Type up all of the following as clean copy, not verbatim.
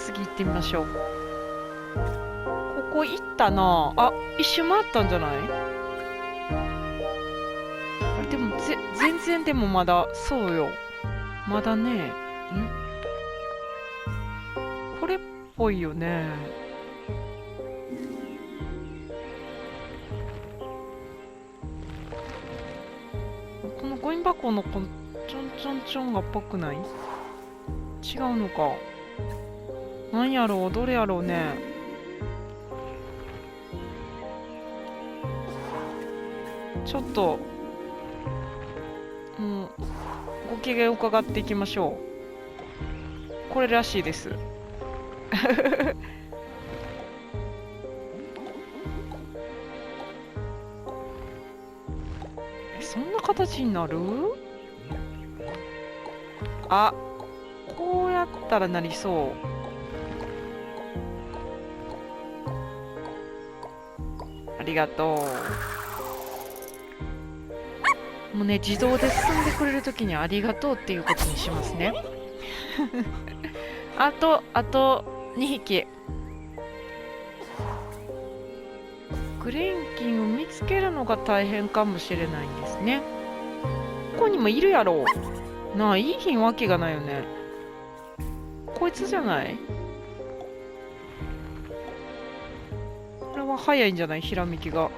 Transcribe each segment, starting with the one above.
次行ってみましょう。ここ行ったなあ。一周回ったんじゃない？あれでも全然でもまだ、そうよ。まだね、これっぽいよね。このゴミ箱のこのちょんちょんちょんがっぽくない？違うのか。なんやろう、どれやろうね。ちょっとご機嫌伺っていきましょう。これらしいですそんな形になる？あ、こうやったらなりそう。ありがとう。もうね、自動で進んでくれるときにありがとうっていうことにしますね。あと2匹。グレンキンを見つけるのが大変かもしれないんですね。ここにもいるやろう。なあ、いいひんわけがないよね。こいつじゃない？これは早いんじゃない？ひらめきが。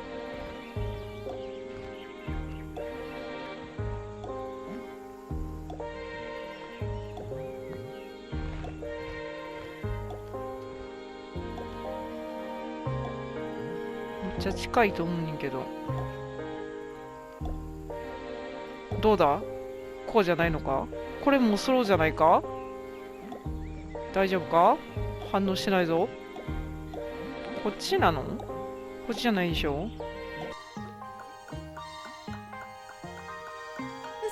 めっちゃ近いと思うねんけど。どうだ？こうじゃないのか？これもうスローじゃないか？大丈夫か？反応してないぞ。こっちなの？こっちじゃないでしょ？そ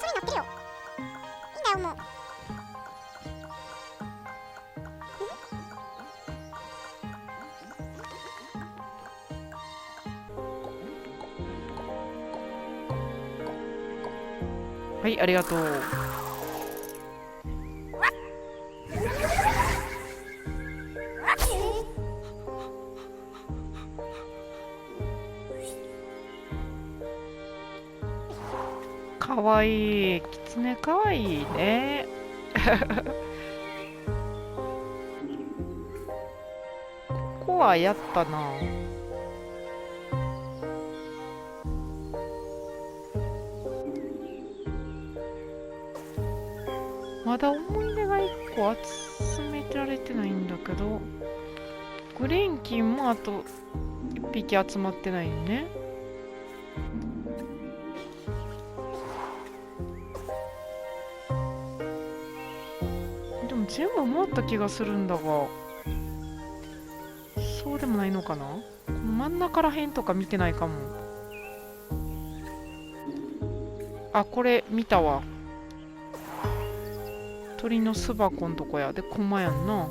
れなってるよ。いいんだよもう。はい、ありがとう。かわいい。キツネかわいいね。ここはやったな。まだ思い出が1個集められてないんだけど、グレンキンもあと1匹集まってないよね。でも全部回った気がするんだが、そうでもないのかな。この真ん中らへんとか見てないかも。あ、これ見たわ。鳥の巣箱んとこやで、コマやんな。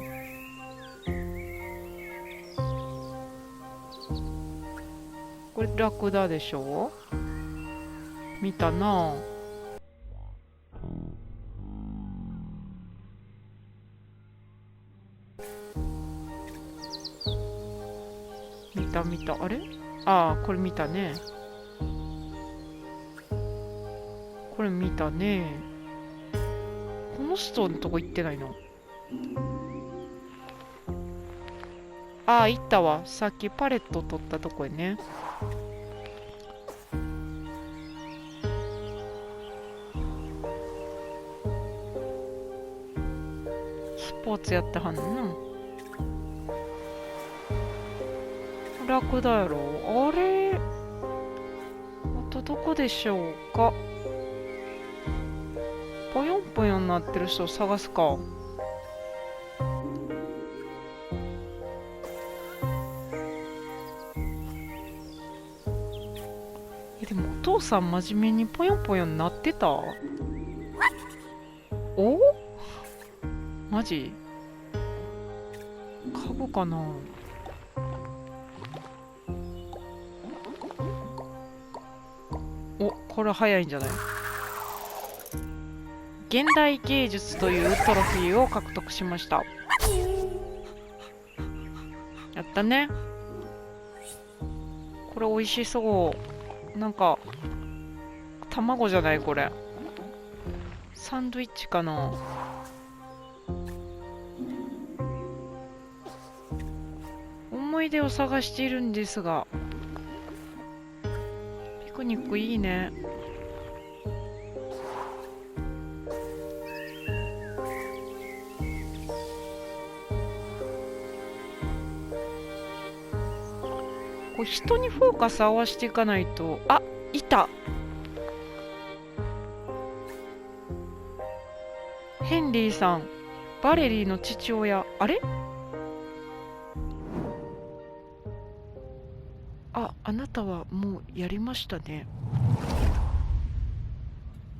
これラクダでしょ？見たな。見た。あれ？ああ、これ見たね。これ見たね。この人のとこ行ってないの？ああ、行ったわ。さっきパレット取ったとこへね。スポーツやってはんのな。楽だやろ。あれ？あとどこでしょうか。ぽよんぽよんなってる人を探すか。でもお父さん真面目にぽよんぽよんなってた？お？マジ？株かな？お、これ早いんじゃない？現代芸術というトロフィーを獲得しました。やったね。これ美味しそう。なんか卵じゃない、これサンドイッチかな。思い出を探しているんですが、ピクニックいいね。こう人にフォーカス合わせていかないと。あ、いた。ヘンリーさん、バレリーの父親。あれ、あなたはもうやりましたね。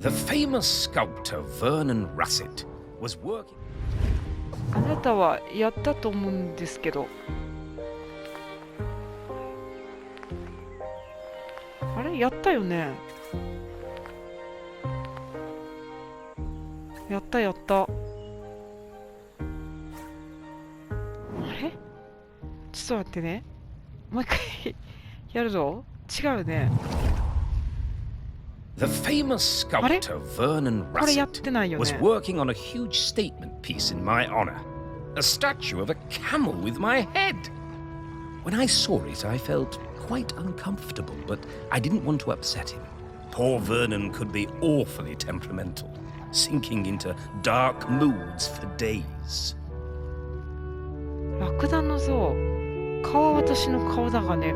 The famous sculptor Vernon Russet was working. あなたはやったと思うんですけど。あれ、やったよね。やったやった。あれ、ちょっと待ってね。もう一回やるぞ。違うね。The famous sculptor Vernon これやっ Russet てないよ was ね。 working on a huge statement piece in my honor. A statue of a camel with my head. When I saw it, I felt quite uncomfortable, but I didn't want to upset him. Poor Vernon could be awfully temperamental, sinking into dark moods for days. ラクダの像。顔は私の顔だがね。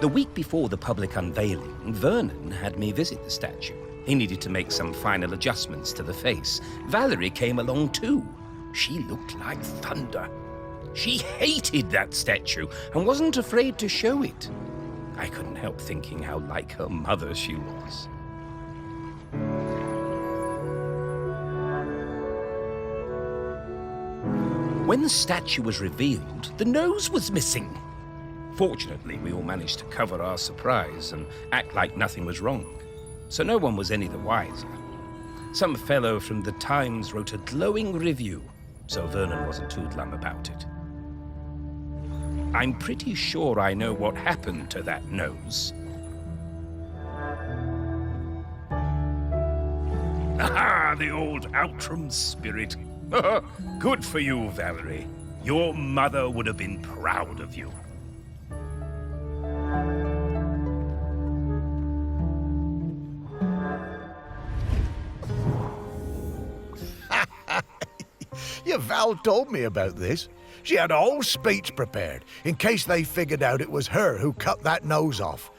The week before the public unveiling, Vernon had me visit the statue. He needed to make some final adjustments to the face. Valerie came along too. She looked like thunder. She hated that statue and wasn't afraid to show it. I couldn't help thinking how like her mother she was. When the statue was revealed, the nose was missing. Fortunately, we all managed to cover our surprise and act like nothing was wrong, so no one was any the wiser. Some fellow from the Times wrote a glowing review, so Vernon wasn't too glum about it. I'm pretty sure I know what happened to that nose. Aha, the old Outram spirit. Good for you, Valerie. Your mother would have been proud of you. Yeah, Val told me about this. She had a whole speech prepared in case they figured out it was her who cut that nose off.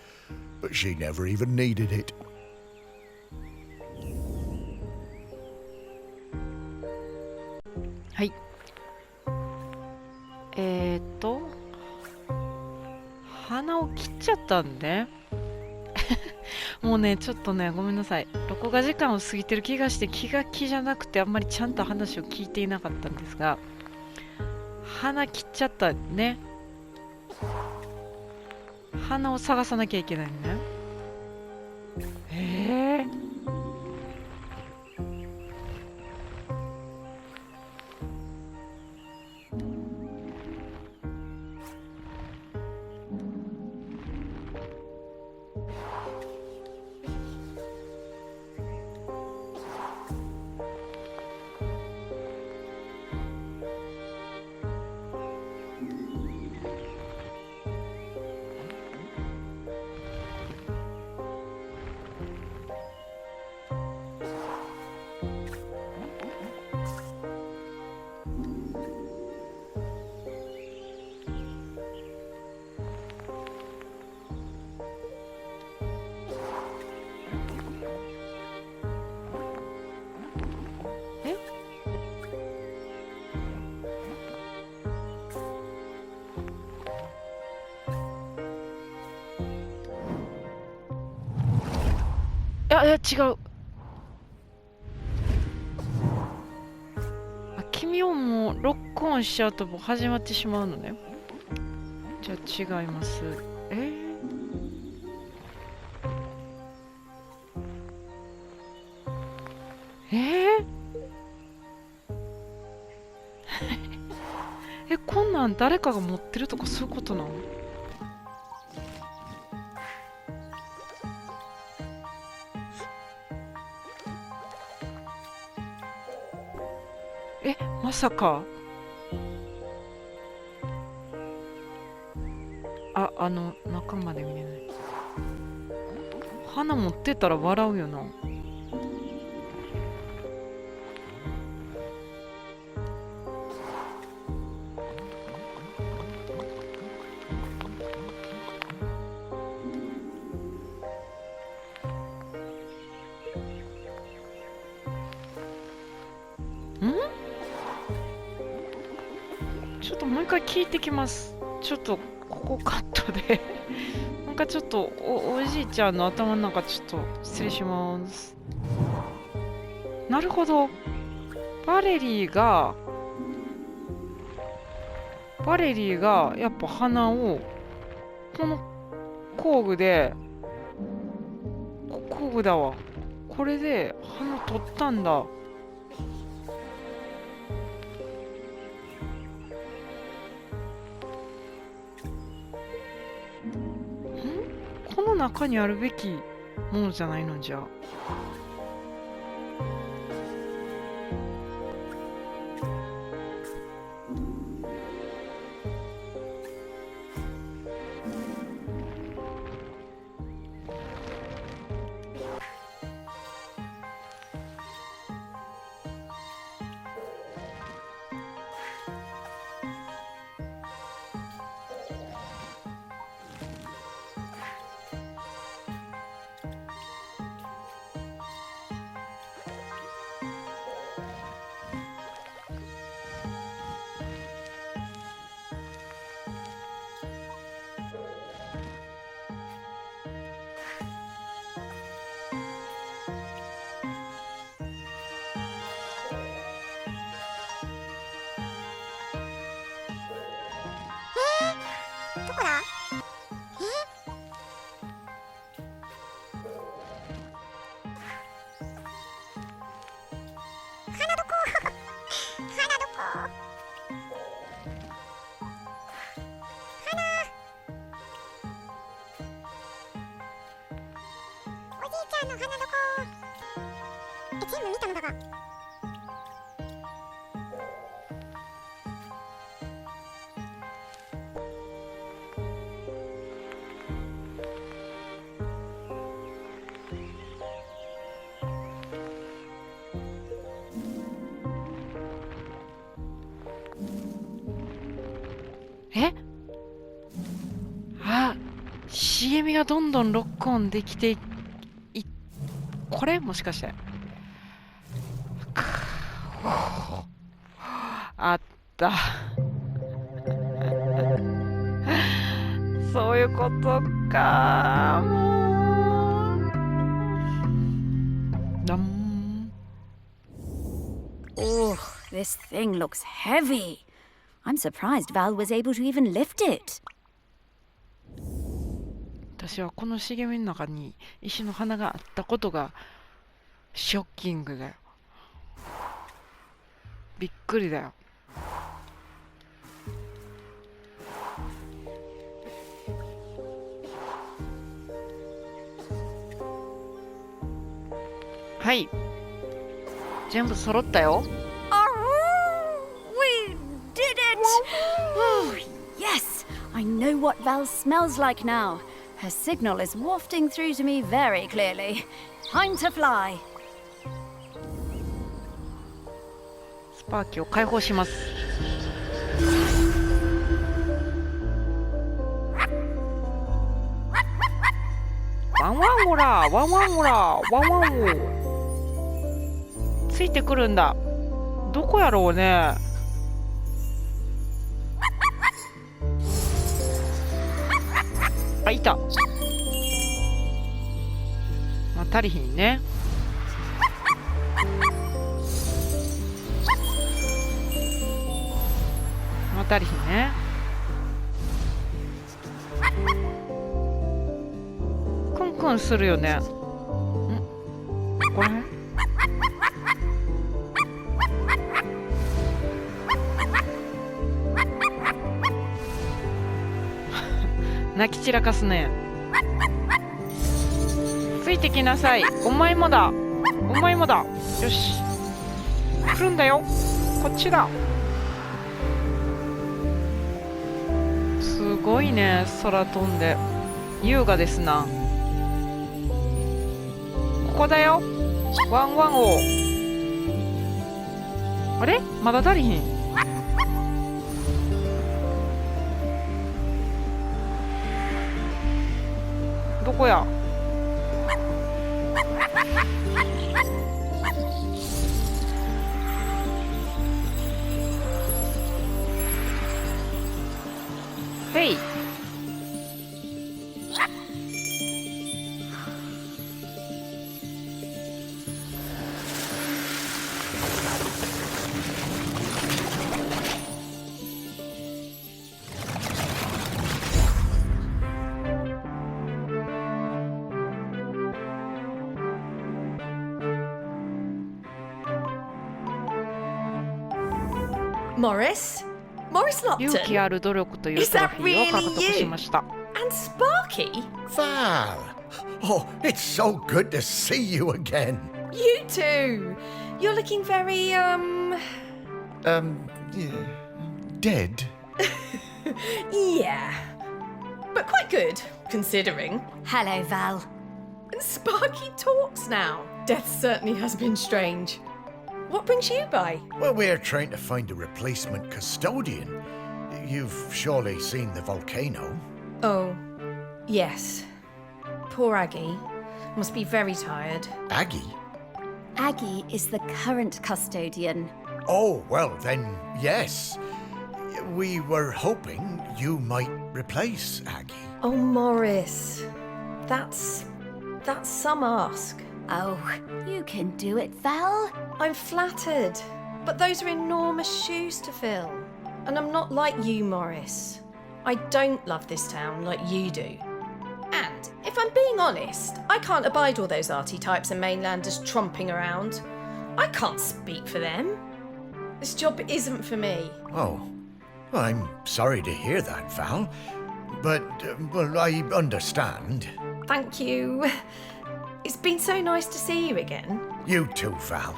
But she never even needed it. はい。鼻を切っちゃったんでもうね、ちょっとね、ごめんなさい。録画時間を過ぎてる気がして気が気じゃなくてあんまりちゃんと話を聞いていなかったんですが、鼻切っちゃったね。鼻を探さなきゃいけないね。違う。君をもうロックオンしちゃうともう始まってしまうのね。じゃあ違います。こんなん誰かが持ってるとかそういうことなの？まさか中まで見れない。花持ってたら笑うよな。ちょっともう一回聞いてきます。ちょっとここカットでなんかちょっと おじいちゃんの頭の中ちょっと失礼します。なるほど。バレリーがやっぱ鼻をこの工具だわ。これで鼻取ったんだ。この中にあるべきものじゃないのじゃ。どこだ？花どこ？花どこ？おじいちゃんの花どこ？全部見たのだが。CM がどんどんロックオンできてこれもしかしてあったそういうことか。もうOh, this thing looks heavy. I'm surprised Val was able to even lift it. 私はこの茂みの中に石の花があったことがショッキングだよ。びっくりだよ。はい、全部揃ったよ。We did it! Oh, yes! I know what Val smells like now. Her signal is wafting through to me very clearly. Time to fly. スパーキを解放します。ワンワンオラワンワンオラワンワンオついてくるんだ。どこやろうね。あ、いた。まあ、足りひんね。まあ、足りひんね。クンクンするよね。ん？これ？泣き散らかすね。ついてきなさい。お前もだ。お前もだ。よし。来るんだよ。こっちだ。すごいね、空飛んで。優雅ですな。ここだよ。ワンワン王。あれまだ足りひん。どこや。へい。Morris? Morris 勇気 Lupton? ある努力というトロフィーを獲得しました。And Sparky? Val! Oh, it's so good to see you again. You too! You're looking very, Yeah, dead? yeah. But quite good, considering. Hello, Val. And Sparky talks now. Death certainly has been strange. What brings you by? Well, we're trying to find a replacement custodian. You've surely seen the volcano. Oh, yes. Poor Aggie. Must be very tired. Aggie? Aggie is the current custodian. Oh, well, then, yes. We were hoping you might replace Aggie. Oh, Morris. That's some ask. Oh, you can do it, Val. I'm flattered, but those are enormous shoes to fill. And I'm not like you, Morris. I don't love this town like you do. And, if I'm being honest, I can't abide all those arty types and mainlanders tromping around. I can't speak for them. This job isn't for me. Oh, well, I'm sorry to hear that, Val. But, well, I understand. Thank you. It's been so nice to see you again. You too, Val.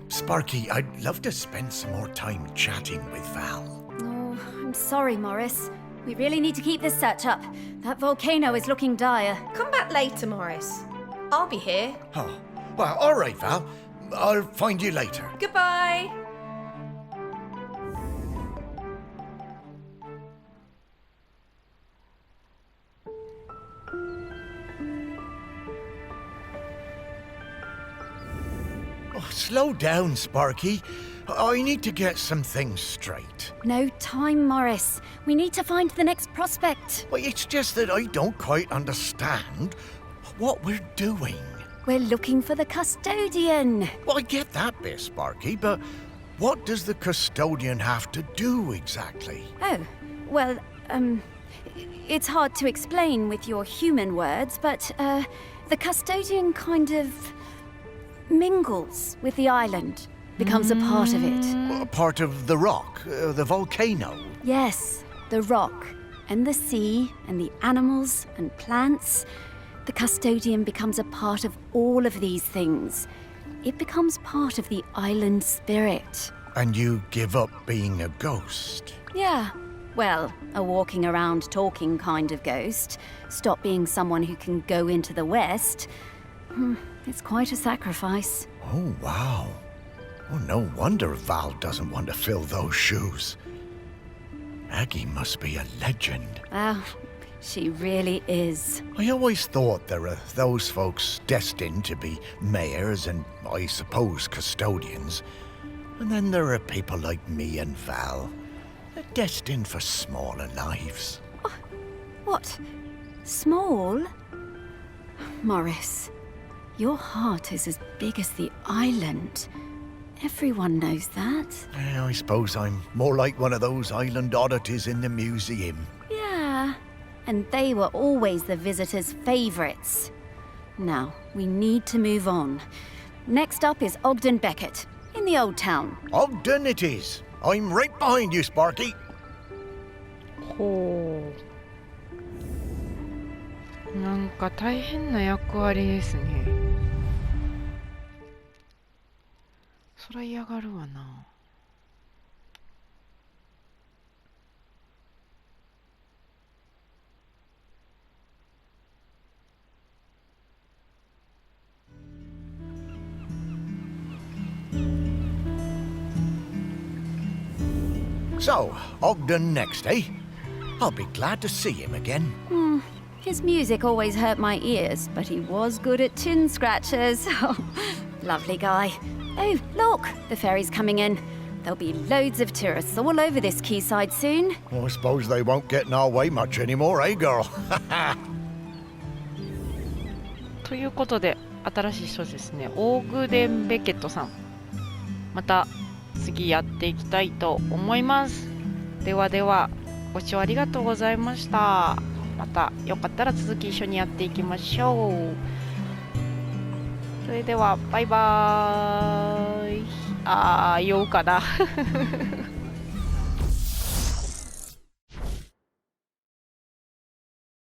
Sparky, I'd love to spend some more time chatting with Val. Oh, I'm sorry, Morris. We really need to keep this search up. That volcano is looking dire. Come back later, Morris. I'll be here. Oh, well, all right, Val. I'll find you later. Goodbye. Oh, slow down, Sparky. I need to get some things straight. No time, Morris. We need to find the next prospect. Well, it's just that I don't quite understand what we're doing. We're looking for the custodian. Well, I get that bit, Sparky, but what does the custodian have to do exactly? Oh, well, it's hard to explain with your human words, but, the custodian kind of mingles with the island, becomes a part of it. A part of the rock, the volcano. Yes, the rock, and the sea, and the animals, and plants. The custodian becomes a part of all of these things. It becomes part of the island spirit. And you give up being a ghost. Yeah, well, a walking around talking kind of ghost. Stop being someone who can go into the West. It's quite a sacrifice. Oh, wow. Oh, no wonder Val doesn't want to fill those shoes. Aggie must be a legend. Well, she really is. I always thought there were those folks destined to be mayors and, I suppose, custodians. And then there are people like me and Val, destined for smaller lives. What? Small? Morris, your heart is as big as the island. Everyone knows that. I suppose I'm more like one of those island oddities in the museum. Yeah, and they were always the visitors' favourites. Now, we need to move on. Next up is Ogden Beckett, in the Old Town. Ogden it is. I'm right behind you, Sparky. ほう。なんか大変な役割ですね。そら嫌がるわな。So, Ogden next, eh? I'll be glad to see him again. His music always hurt my ears, but he was good at chin scratchers. Lovely guy. Oh, look, the ferry's coming in. There'll be loads of tourists all over this quayside soon. I suppose they won't get in our way much anymore, eh, girl? ということで、新しい人ですね、オーグデン・ベケットさん。また次やっていきたいと思います。ではでは、ご視聴ありがとうございました。またよかったら続き一緒にやっていきましょう。それではバイバーイ。酔うかな。